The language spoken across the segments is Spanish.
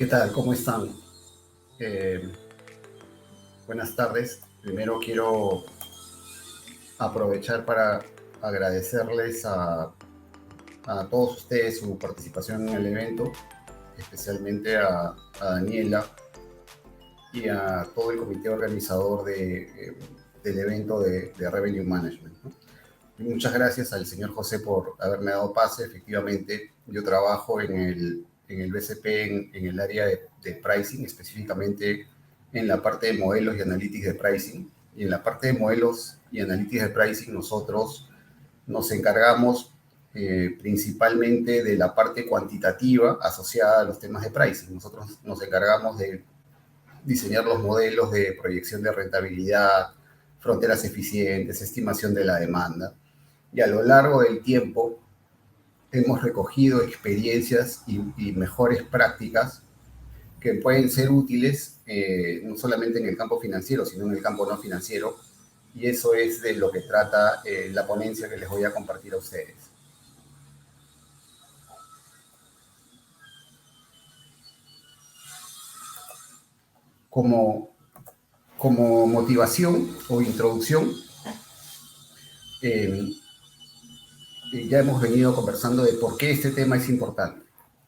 ¿Qué tal? ¿Cómo están? Eh, Buenas tardes. Primero quiero aprovechar para agradecerles a todos ustedes su participación en el evento, especialmente a Daniela y a todo el comité organizador del evento de Revenue Management, ¿no? Y muchas gracias al señor José por haberme dado pase. Efectivamente, yo trabajo en el BCP en el área de pricing, específicamente en la parte de modelos y analytics de pricing. Y en la parte de modelos y analytics de pricing nosotros nos encargamos principalmente de la parte cuantitativa asociada a los temas de pricing. Nosotros nos encargamos de diseñar los modelos de proyección de rentabilidad, fronteras eficientes, estimación de la demanda. Y a lo largo del tiempo hemos recogido experiencias y mejores prácticas que pueden ser útiles no solamente en el campo financiero, sino en el campo no financiero. Y eso es de lo que trata la ponencia que les voy a compartir a ustedes. Como, como motivación o introducción, eh, ya hemos venido conversando de por qué este tema es importante.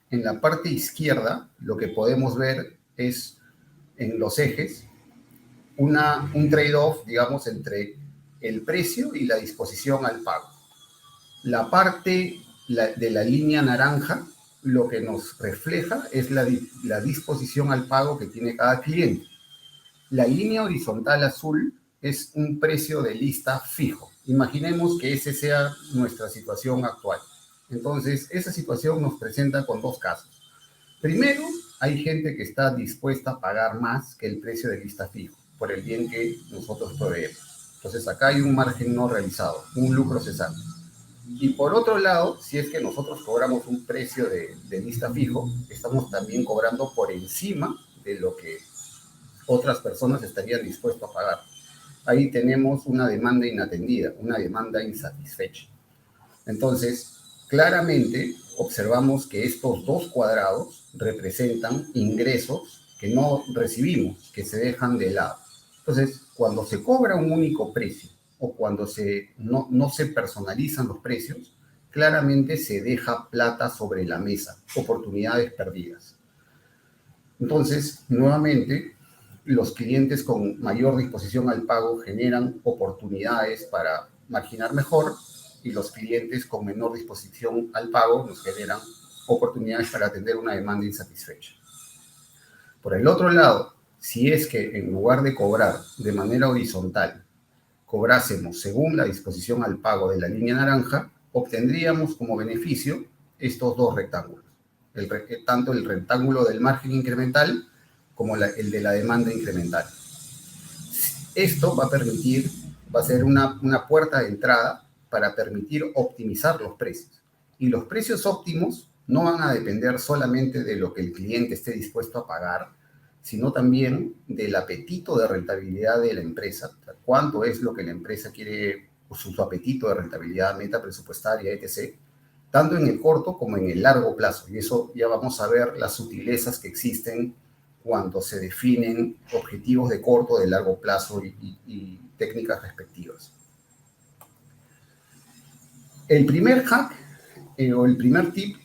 En la parte izquierda, lo que podemos ver es en los ejes un trade-off, digamos, entre el precio y la disposición al pago. La parte de la línea naranja lo que nos refleja es la disposición al pago que tiene cada cliente. La línea horizontal azul es un precio de lista fijo. Imaginemos que esa sea nuestra situación actual. Entonces, esa situación nos presenta con dos casos. Primero, hay gente que está dispuesta a pagar más que el precio de lista fijo por el bien que nosotros proveemos. Entonces, acá hay un margen no realizado, un lucro cesante. Y por otro lado, si es que nosotros cobramos un precio de lista fijo, estamos también cobrando por encima de lo que otras personas estarían dispuestas a pagar. Ahí tenemos una demanda inatendida, una demanda insatisfecha. Entonces, claramente observamos que estos dos cuadrados representan ingresos que no recibimos, que se dejan de lado. Entonces, cuando se cobra un único precio o cuando no se personalizan los precios, claramente se deja plata sobre la mesa, oportunidades perdidas. Entonces, nuevamente, los clientes con mayor disposición al pago generan oportunidades para marginar mejor y los clientes con menor disposición al pago nos generan oportunidades para atender una demanda insatisfecha. Por el otro lado, si es que en lugar de cobrar de manera horizontal, cobrásemos según la disposición al pago de la línea naranja, obtendríamos como beneficio estos dos rectángulos. Tanto el rectángulo del margen incremental como el de la demanda incremental. Esto va a ser una puerta de entrada para permitir optimizar los precios. Y los precios óptimos no van a depender solamente de lo que el cliente esté dispuesto a pagar, sino también del apetito de rentabilidad de la empresa. O sea, cuánto es lo que la empresa quiere, su apetito de rentabilidad, meta presupuestaria, etc., tanto en el corto como en el largo plazo. Y eso ya vamos a ver las sutilezas que existen cuando se definen objetivos de corto, de largo plazo y técnicas respectivas. El primer hack o el primer tip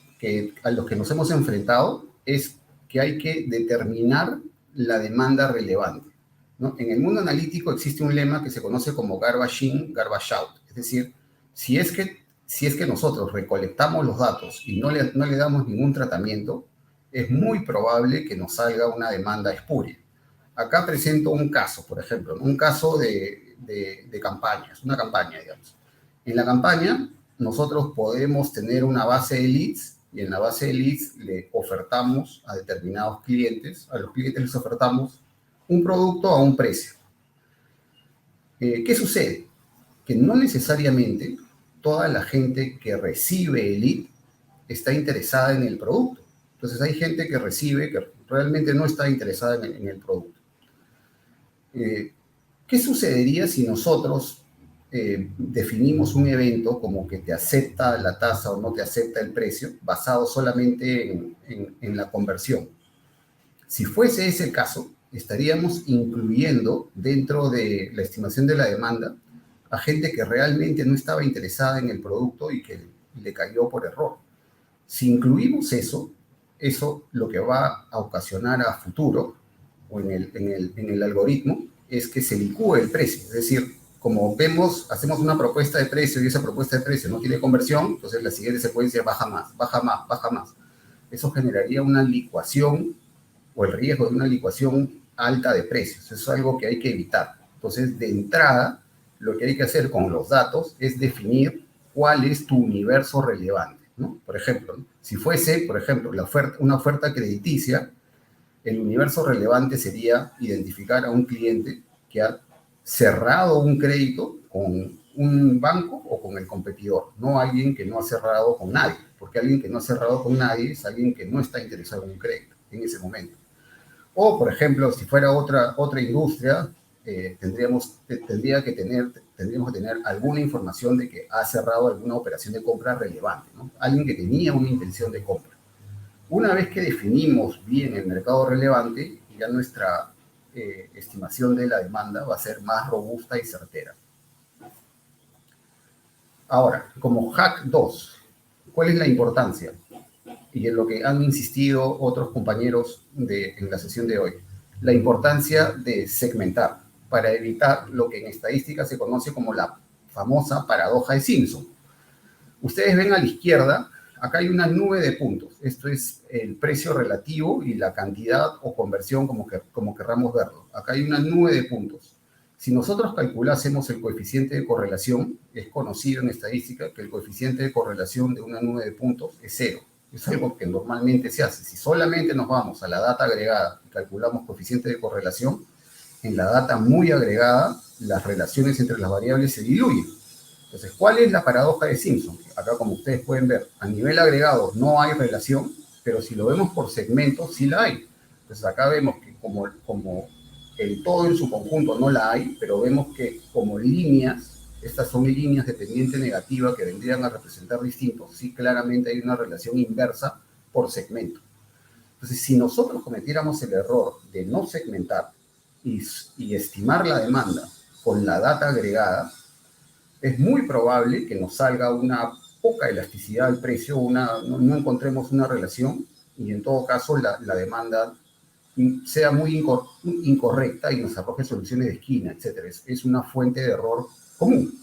a los que nos hemos enfrentado es que hay que determinar la demanda relevante, ¿no? En el mundo analítico existe un lema que se conoce como garbage in, garbage out. Es decir, si es que nosotros recolectamos los datos y no le damos ningún tratamiento, es muy probable que nos salga una demanda espuria. Acá presento un caso, por ejemplo, un caso de campañas, una campaña, digamos. En la campaña, nosotros podemos tener una base de leads y en la base de leads le ofertamos a determinados clientes, a los clientes les ofertamos un producto a un precio. ¿Qué sucede? Que no necesariamente toda la gente que recibe el lead está interesada en el producto. Entonces hay gente que recibe que realmente no está interesada en el producto. ¿Qué sucedería si nosotros definimos un evento como que te acepta la tasa o no te acepta el precio basado solamente en la conversión? Si fuese ese el caso, estaríamos incluyendo dentro de la estimación de la demanda a gente que realmente no estaba interesada en el producto y que le cayó por error. Si incluimos eso, eso lo que va a ocasionar a futuro, o en el algoritmo, es que se licúe el precio. Es decir, como vemos, hacemos una propuesta de precio y esa propuesta de precio no tiene conversión, entonces la siguiente secuencia baja más, baja más, baja más. Eso generaría una licuación o el riesgo de una licuación alta de precios. Eso es algo que hay que evitar. Entonces, de entrada, lo que hay que hacer con los datos es definir cuál es tu universo relevante, ¿no? Por ejemplo, ¿no? Si fuese, por ejemplo, una oferta crediticia, el universo relevante sería identificar a un cliente que ha cerrado un crédito con un banco o con el competidor, no alguien que no ha cerrado con nadie, porque alguien que no ha cerrado con nadie es alguien que no está interesado en un crédito en ese momento. O, por ejemplo, si fuera otra industria, tendríamos que tener alguna información de que ha cerrado alguna operación de compra relevante, ¿no? Alguien que tenía una intención de compra. Una vez que definimos bien el mercado relevante, ya nuestra estimación de la demanda va a ser más robusta y certera. Ahora, como hack 2, ¿cuál es la importancia? Y en lo que han insistido otros compañeros en la sesión de hoy, la importancia de segmentar para evitar lo que en estadística se conoce como la famosa paradoja de Simpson. Ustedes ven a la izquierda, acá hay una nube de puntos. Esto es el precio relativo y la cantidad o conversión como querramos verlo. Acá hay una nube de puntos. Si nosotros calculásemos el coeficiente de correlación, es conocido en estadística que el coeficiente de correlación de una nube de puntos es 0. Es algo que normalmente se hace. Si solamente nos vamos a la data agregada y calculamos coeficiente de correlación, en la data muy agregada, las relaciones entre las variables se diluyen. Entonces, ¿cuál es la paradoja de Simpson? Acá, como ustedes pueden ver, a nivel agregado no hay relación, pero si lo vemos por segmentos, sí la hay. Entonces, acá vemos que como el todo en su conjunto no la hay, pero vemos que como líneas, estas son líneas de pendiente negativa que vendrían a representar distintos, sí claramente hay una relación inversa por segmento. Entonces, si nosotros cometiéramos el error de no segmentar y estimar la demanda con la data agregada, es muy probable que nos salga una poca elasticidad al precio, no encontremos una relación y en todo caso la demanda sea muy incorrecta y nos arroje soluciones de esquina, etc. Es una fuente de error común.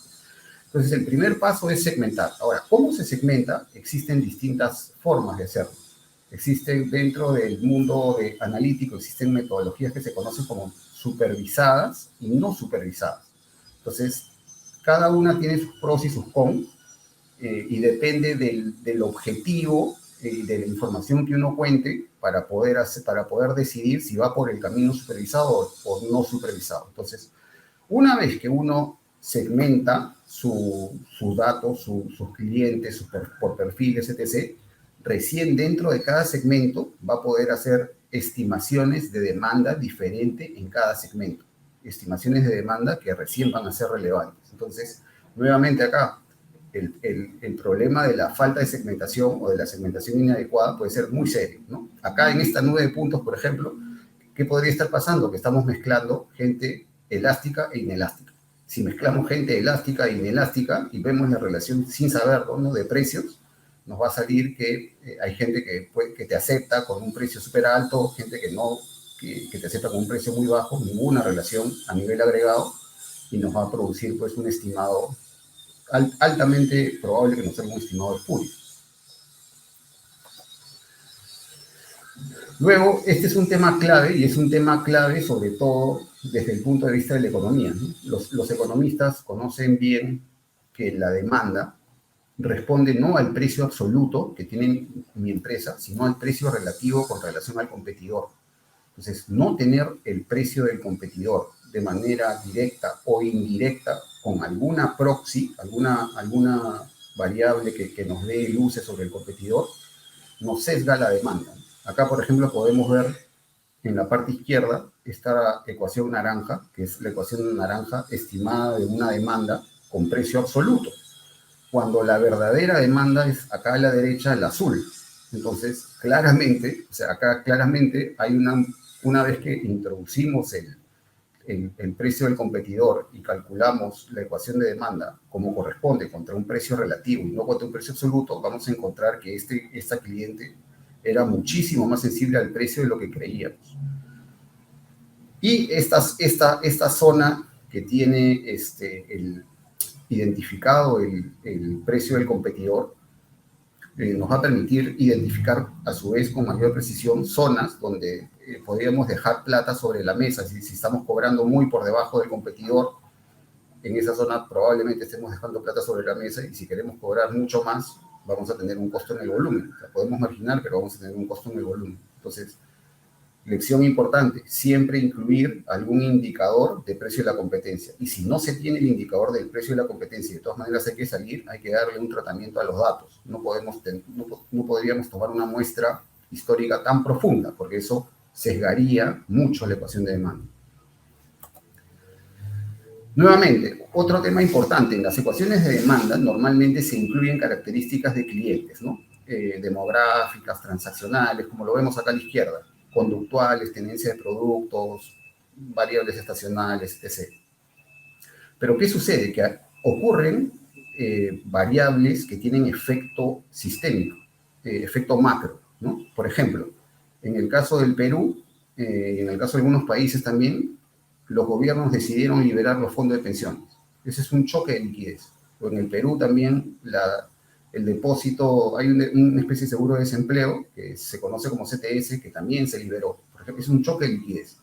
Entonces, el primer paso es segmentar. Ahora, ¿cómo se segmenta? Existen distintas formas de hacerlo. Existen dentro del mundo analítico, existen metodologías que se conocen como supervisadas y no supervisadas. Entonces, cada una tiene sus pros y sus cons, y depende del objetivo y de la información que uno cuente para poder decidir si va por el camino supervisado o no supervisado. Entonces, una vez que uno segmenta sus datos, sus clientes, por perfiles, etc., recién dentro de cada segmento va a poder hacer estimaciones de demanda diferente en cada segmento. Estimaciones de demanda que recién van a ser relevantes. Entonces, nuevamente acá, el problema de la falta de segmentación o de la segmentación inadecuada puede ser muy serio, ¿no? Acá en esta nube de puntos, por ejemplo, ¿qué podría estar pasando? Que estamos mezclando gente elástica e inelástica. Si mezclamos gente elástica e inelástica y vemos la relación sin saberlo, ¿no?, de precios, nos va a salir que hay gente que te acepta con un precio súper alto, gente que no, que te acepta con un precio muy bajo, ninguna relación a nivel agregado, y nos va a producir pues un estimado altamente probable que nos salga un estimado espurio. Luego, este es un tema clave, y es un tema clave sobre todo desde el punto de vista de la economía, ¿no? Los economistas conocen bien que la demanda responde no al precio absoluto que tiene mi empresa, sino al precio relativo con relación al competidor. Entonces, no tener el precio del competidor de manera directa o indirecta con alguna proxy, alguna variable que nos dé luces sobre el competidor, nos sesga la demanda. Acá, por ejemplo, podemos ver en la parte izquierda esta ecuación naranja, que es la ecuación naranja estimada de una demanda con precio absoluto, cuando la verdadera demanda es acá a la derecha, el azul. Entonces, claramente, o sea, acá claramente hay una vez que introducimos el precio del competidor y calculamos la ecuación de demanda como corresponde contra un precio relativo y no contra un precio absoluto, vamos a encontrar que esta cliente era muchísimo más sensible al precio de lo que creíamos. Y esta zona que tiene identificado el precio del competidor nos va a permitir identificar a su vez con mayor precisión zonas donde podríamos dejar plata sobre la mesa. Si estamos cobrando muy por debajo del competidor, en esa zona probablemente estemos dejando plata sobre la mesa y si queremos cobrar mucho más, vamos a tener un costo en el volumen. O sea, podemos marginar, pero vamos a tener un costo en el volumen. Entonces, lección importante, siempre incluir algún indicador de precio de la competencia. Y si no se tiene el indicador del precio de la competencia y de todas maneras hay que salir, hay que darle un tratamiento a los datos. No podríamos tomar una muestra histórica tan profunda, porque eso sesgaría mucho la ecuación de demanda. Nuevamente, otro tema importante, en las ecuaciones de demanda normalmente se incluyen características de clientes, ¿no? Demográficas, transaccionales, como lo vemos acá a la izquierda, conductuales, tenencia de productos, variables estacionales, etc. Pero ¿qué sucede? Que ocurren variables que tienen efecto sistémico, efecto macro, ¿no? Por ejemplo, en el caso del Perú, y en el caso de algunos países también, los gobiernos decidieron liberar los fondos de pensiones. Ese es un choque de liquidez. O en el Perú también el depósito, hay una especie de seguro de desempleo que se conoce como CTS, que también se liberó. Por ejemplo, es un choque de liquidez.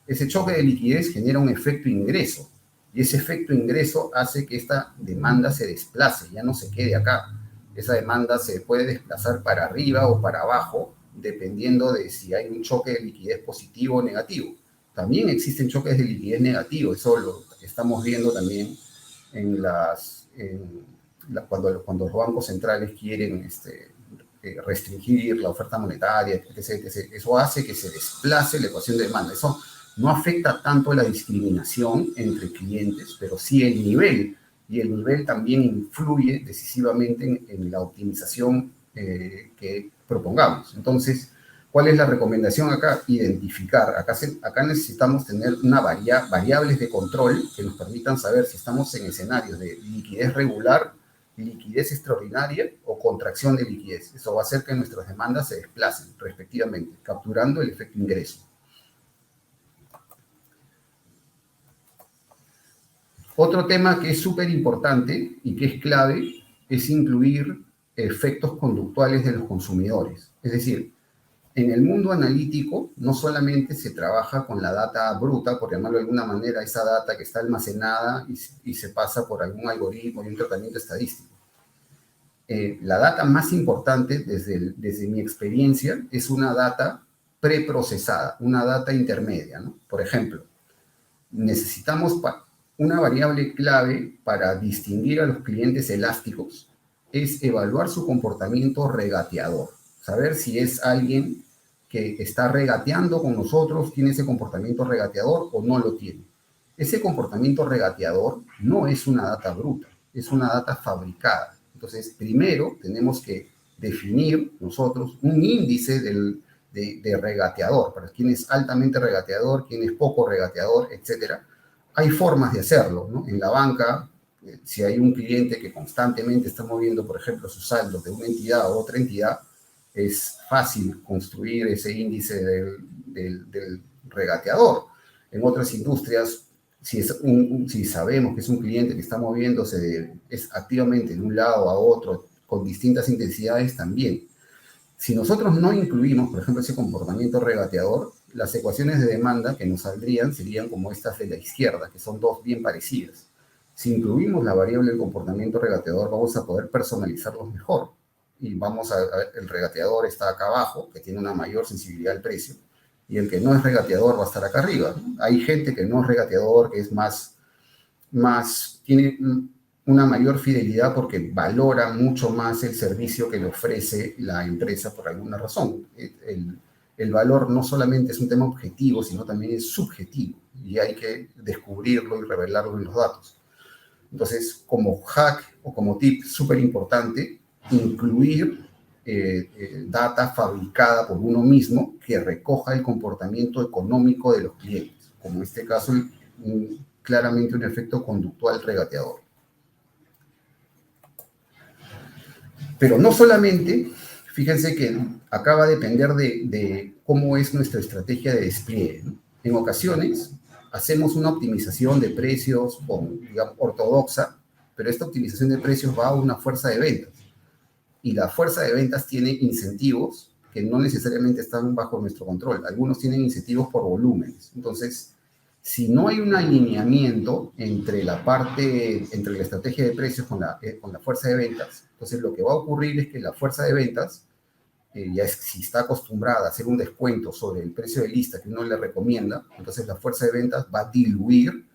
Ese choque de liquidez genera un efecto ingreso y ese efecto ingreso hace que esta demanda se desplace, ya no se quede acá. Esa demanda se puede desplazar para arriba o para abajo, dependiendo de si hay un choque de liquidez positivo o negativo. También existen choques de liquidez negativo, eso lo estamos viendo también cuando los bancos centrales quieren restringir la oferta monetaria, etc, etc. Eso hace que se desplace la ecuación de demanda. Eso no afecta tanto la discriminación entre clientes, pero sí el nivel, y el nivel también influye decisivamente en la optimización que propongamos. Entonces, ¿cuál es la recomendación acá? Identificar. Acá necesitamos tener variables de control que nos permitan saber si estamos en escenarios de liquidez regular, liquidez extraordinaria o contracción de liquidez. Eso va a hacer que nuestras demandas se desplacen respectivamente, capturando el efecto ingreso. Otro tema que es súper importante y que es clave es incluir efectos conductuales de los consumidores. Es decir, en el mundo analítico no solamente se trabaja con la data bruta, por llamarlo de alguna manera, esa data que está almacenada y se pasa por algún algoritmo y un tratamiento estadístico. La data más importante, desde mi experiencia, es una data preprocesada, una data intermedia, ¿no? Por ejemplo, necesitamos una variable clave para distinguir a los clientes elásticos es evaluar su comportamiento regateador, saber si es alguien que está regateando con nosotros, tiene ese comportamiento regateador o no lo tiene. Ese comportamiento regateador no es una data bruta, es una data fabricada. Entonces, primero tenemos que definir nosotros un índice de regateador, para quién es altamente regateador, quién es poco regateador, etcétera. Hay formas de hacerlo, ¿no? En la banca, si hay un cliente que constantemente está moviendo, por ejemplo, sus saldos de una entidad a otra entidad, es fácil construir ese índice del regateador. En otras industrias, si sabemos que es un cliente que está moviéndose activamente de un lado a otro con distintas intensidades, también. Si nosotros no incluimos, por ejemplo, ese comportamiento regateador, las ecuaciones de demanda que nos saldrían serían como estas de la izquierda, que son dos bien parecidas. Si incluimos la variable del comportamiento regateador, vamos a poder personalizarlos mejor. Y el regateador está acá abajo, que tiene una mayor sensibilidad al precio, y el que no es regateador va a estar acá arriba. Hay gente que no es regateador, que es tiene una mayor fidelidad porque valora mucho más el servicio que le ofrece la empresa por alguna razón. El valor no solamente es un tema objetivo, sino también es subjetivo y hay que descubrirlo y revelarlo en los datos. Entonces, como hack o como tip súper importante, incluir data fabricada por uno mismo que recoja el comportamiento económico de los clientes, como en este caso claramente un efecto conductual regateador. Pero no solamente, fíjense que acá va a depender de cómo es nuestra estrategia de despliegue, ¿no? En ocasiones hacemos una optimización de precios, digamos, ortodoxa, pero esta optimización de precios va a una fuerza de ventas. Y la fuerza de ventas tiene incentivos que no necesariamente están bajo nuestro control. Algunos tienen incentivos por volúmenes. Entonces, si no hay un alineamiento entre la estrategia de precios con la fuerza de ventas, entonces lo que va a ocurrir es que la fuerza de ventas, si está acostumbrada a hacer un descuento sobre el precio de lista que uno le recomienda, entonces la fuerza de ventas va a diluir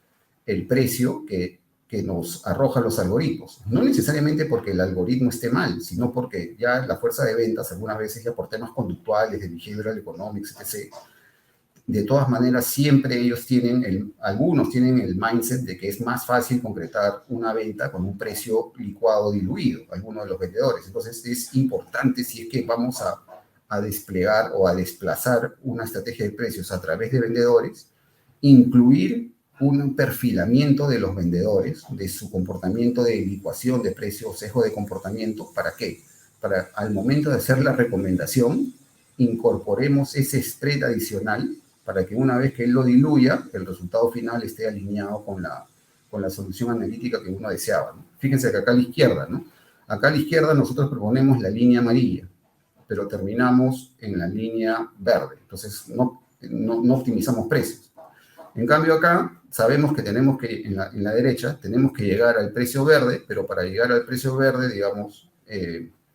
el precio que nos arrojan los algoritmos. No necesariamente porque el algoritmo esté mal, sino porque ya la fuerza de ventas, algunas veces ya por temas conductuales, de behavioral economics, etc., de todas maneras siempre ellos algunos tienen el mindset de que es más fácil concretar una venta con un precio licuado diluido, algunos de los vendedores. Entonces es importante, si es que vamos a desplegar o a desplazar una estrategia de precios a través de vendedores, incluir un perfilamiento de los vendedores, de su comportamiento de licuación de precios, sesgo de comportamiento. ¿Para qué? Para al momento de hacer la recomendación, incorporemos ese spread adicional para que una vez que él lo diluya, el resultado final esté alineado con la solución analítica que uno deseaba, ¿no? Fíjense que acá a la izquierda, ¿no? Acá a la izquierda nosotros proponemos la línea amarilla, pero terminamos en la línea verde. Entonces no optimizamos precios. En cambio acá sabemos que tenemos que, en la derecha, tenemos que llegar al precio verde, pero para llegar al precio verde, digamos,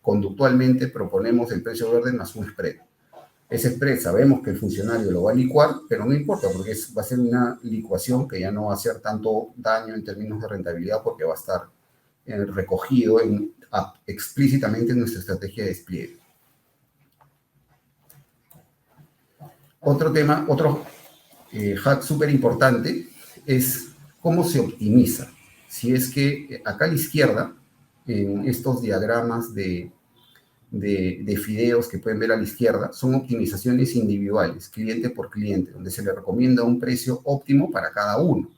conductualmente proponemos el precio verde más un spread. Ese spread sabemos que el funcionario lo va a licuar, pero no importa, porque va a ser una licuación que ya no va a hacer tanto daño en términos de rentabilidad, porque va a estar recogido explícitamente en nuestra estrategia de despliegue. Otro tema, otro hack súper importante es cómo se optimiza. Si es que acá a la izquierda, en estos diagramas de fideos que pueden ver a la izquierda, son optimizaciones individuales, cliente por cliente, donde se le recomienda un precio óptimo para cada uno.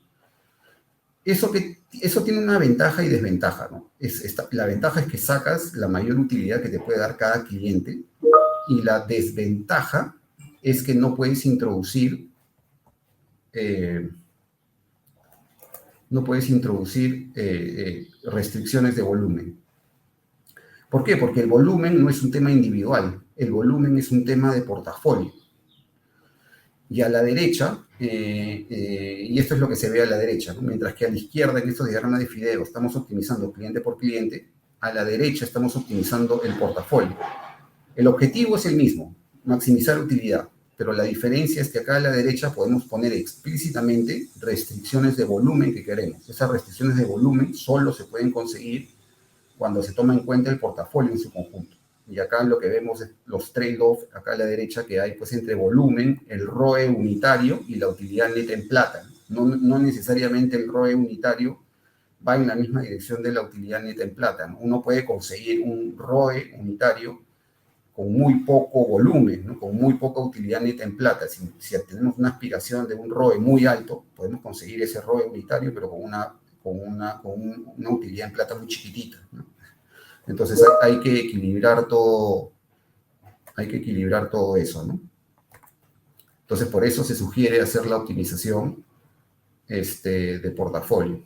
Eso tiene una ventaja y desventaja, ¿no? La ventaja es que sacas la mayor utilidad que te puede dar cada cliente, y la desventaja es que no puedes introducir restricciones de volumen. ¿Por qué? Porque el volumen no es un tema individual, el volumen es un tema de portafolio. Y a la derecha, y esto es lo que se ve a la derecha, ¿no? Mientras que a la izquierda, en estos diagramas de fideo, estamos optimizando cliente por cliente, a la derecha estamos optimizando el portafolio. El objetivo es el mismo, maximizar utilidad, pero la diferencia es que acá a la derecha podemos poner explícitamente restricciones de volumen que queremos. Esas restricciones de volumen solo se pueden conseguir cuando se toma en cuenta el portafolio en su conjunto. Y acá lo que vemos es los trade-off, acá a la derecha, que hay pues entre volumen, el ROE unitario y la utilidad neta en plata. No necesariamente el ROE unitario va en la misma dirección de la utilidad neta en plata, ¿no? Uno puede conseguir un ROE unitario con muy poco volumen, ¿no? Con muy poca utilidad neta en plata. Si tenemos una aspiración de un ROE muy alto, podemos conseguir ese ROE unitario, pero con una utilidad en plata muy chiquitita, ¿no? Entonces hay que equilibrar todo eso, ¿no? Entonces por eso se sugiere hacer la optimización de portafolio.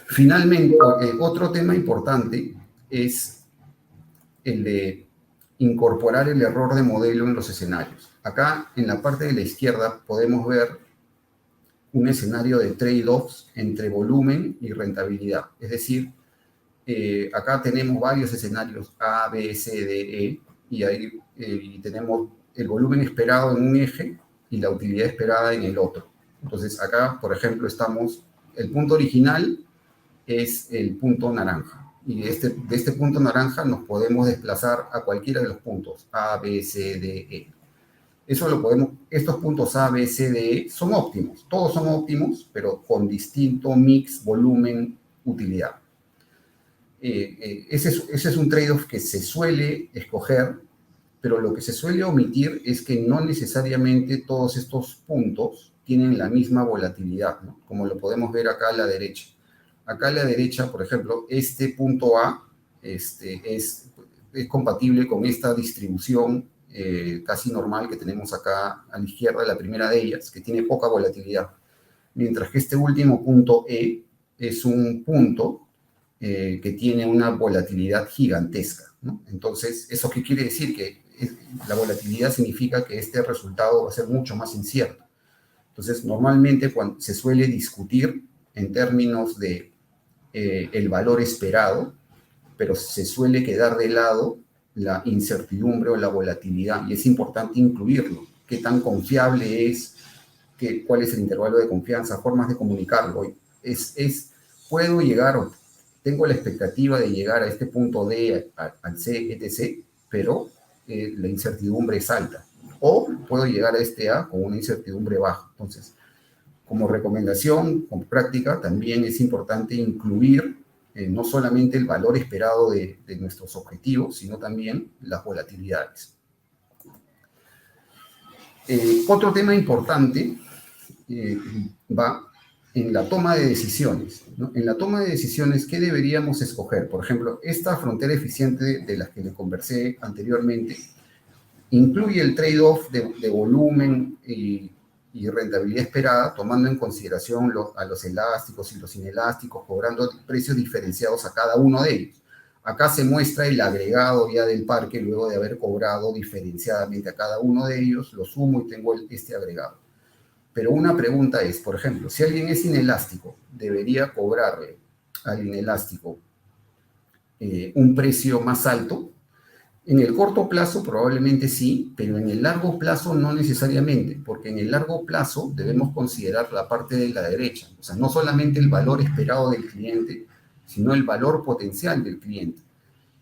Finalmente, otro tema importante es el de incorporar el error de modelo en los escenarios. Acá en la parte de la izquierda podemos ver un escenario de trade-offs entre volumen y rentabilidad. Es decir, acá tenemos varios escenarios A, B, C, D, E, y ahí tenemos el volumen esperado en un eje y la utilidad esperada en el otro. Entonces acá, por ejemplo, el punto original es el punto naranja. Y de este punto naranja nos podemos desplazar a cualquiera de los puntos, A, B, C, D, E. Estos puntos A, B, C, D, E son óptimos. Todos son óptimos, pero con distinto mix, volumen, utilidad. ese es un trade-off que se suele escoger, pero lo que se suele omitir es que no necesariamente todos estos puntos tienen la misma volatilidad, ¿no? Como lo podemos ver acá a la derecha. Acá a la derecha, por ejemplo, este punto A es compatible con esta distribución casi normal que tenemos acá a la izquierda, la primera de ellas, que tiene poca volatilidad. Mientras que este último punto E es un punto que tiene una volatilidad gigantesca, ¿no? Entonces, ¿eso qué quiere decir? Que la volatilidad significa que este resultado va a ser mucho más incierto. Entonces, normalmente cuando se suele discutir en términos de el valor esperado, pero se suele quedar de lado la incertidumbre o la volatilidad, y es importante incluirlo. ¿Qué tan confiable es? ¿Cuál es el intervalo de confianza? Formas de comunicarlo. Puedo llegar, tengo la expectativa de llegar a este punto D, al C, etc., pero la incertidumbre es alta. O puedo llegar a este A con una incertidumbre baja. Entonces, como recomendación, como práctica, también es importante incluir no solamente el valor esperado de nuestros objetivos, sino también las volatilidades. Otro tema importante va en la toma de decisiones, ¿no? En la toma de decisiones, ¿qué deberíamos escoger? Por ejemplo, esta frontera eficiente de la que les conversé anteriormente incluye el trade-off de volumen y rentabilidad esperada, tomando en consideración a los elásticos y los inelásticos, cobrando precios diferenciados a cada uno de ellos. Acá se muestra el agregado ya del parque luego de haber cobrado diferenciadamente a cada uno de ellos, lo sumo y tengo este agregado. Pero una pregunta es, por ejemplo, si alguien es inelástico, ¿debería cobrarle al inelástico un precio más alto? En el corto plazo probablemente sí, pero en el largo plazo no necesariamente, porque en el largo plazo debemos considerar la parte de la derecha, o sea, no solamente el valor esperado del cliente, sino el valor potencial del cliente.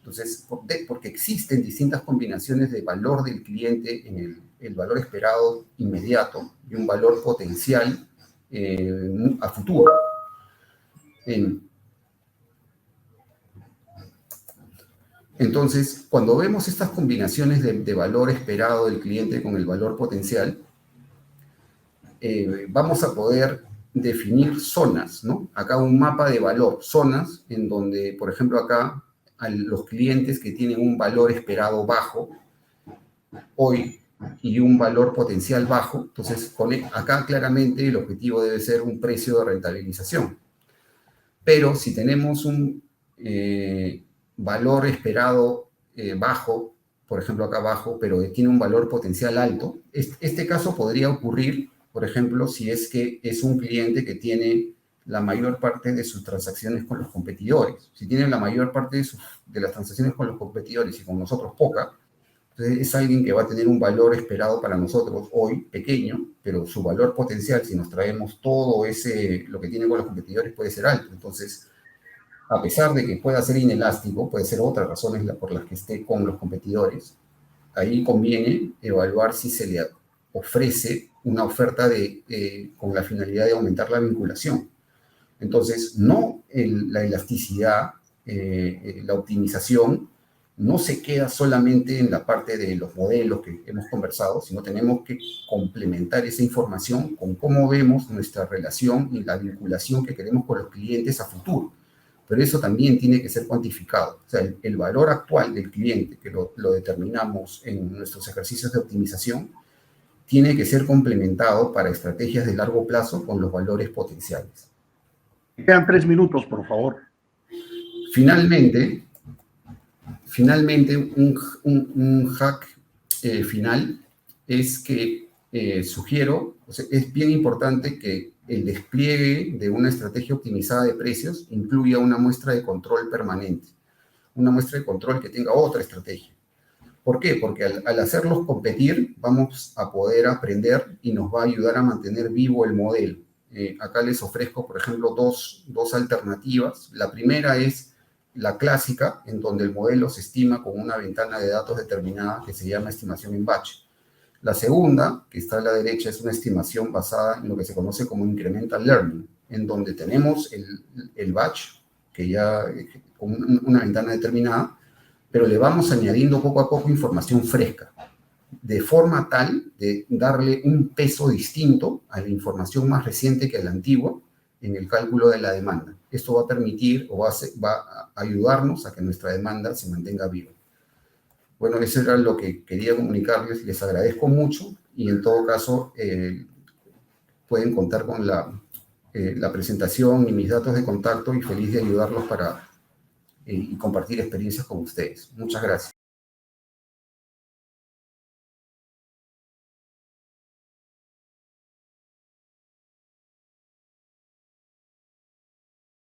Entonces, porque existen distintas combinaciones de valor del cliente en el valor esperado inmediato y un valor potencial a futuro. Entonces, cuando vemos estas combinaciones de valor esperado del cliente con el valor potencial, vamos a poder definir zonas, ¿no? Acá un mapa de valor, zonas en donde, por ejemplo, acá a los clientes que tienen un valor esperado bajo hoy y un valor potencial bajo, entonces acá claramente el objetivo debe ser un precio de rentabilización. Pero si tenemos un valor esperado bajo, por ejemplo acá abajo, pero tiene un valor potencial alto, este caso podría ocurrir, por ejemplo, si es que es un cliente que tiene la mayor parte de sus transacciones con los competidores. Si tiene la mayor parte de las transacciones con los competidores y con nosotros poca, entonces es alguien que va a tener un valor esperado para nosotros hoy pequeño, pero su valor potencial, si nos traemos todo lo que tiene con los competidores, puede ser alto. Entonces, a pesar de que pueda ser inelástico, puede ser otras razones por las que esté con los competidores, ahí conviene evaluar si se le ofrece una oferta con la finalidad de aumentar la vinculación. Entonces, no la elasticidad, la optimización, no se queda solamente en la parte de los modelos que hemos conversado, sino tenemos que complementar esa información con cómo vemos nuestra relación y la vinculación que queremos con los clientes a futuro. Pero eso también tiene que ser cuantificado. O sea, el valor actual del cliente, que lo determinamos en nuestros ejercicios de optimización, tiene que ser complementado para estrategias de largo plazo con los valores potenciales. Quedan 3 minutos, por favor. Finalmente, un hack final es que sugiero, o sea, es bien importante que el despliegue de una estrategia optimizada de precios incluya una muestra de control permanente, una muestra de control que tenga otra estrategia. ¿Por qué? Porque al hacerlos competir vamos a poder aprender y nos va a ayudar a mantener vivo el modelo. Acá les ofrezco, por ejemplo, dos alternativas. La primera es la clásica, en donde el modelo se estima con una ventana de datos determinada que se llama estimación en batch. La segunda, que está a la derecha, es una estimación basada en lo que se conoce como incremental learning, en donde tenemos el batch, que ya con una ventana determinada, pero le vamos añadiendo poco a poco información fresca, de forma tal de darle un peso distinto a la información más reciente que a la antigua en el cálculo de la demanda. Esto va a permitir o va a ayudarnos a que nuestra demanda se mantenga viva. Bueno, eso era lo que quería comunicarles. Les agradezco mucho y en todo caso pueden contar con la presentación y mis datos de contacto y feliz de ayudarlos para y compartir experiencias con ustedes. Muchas gracias.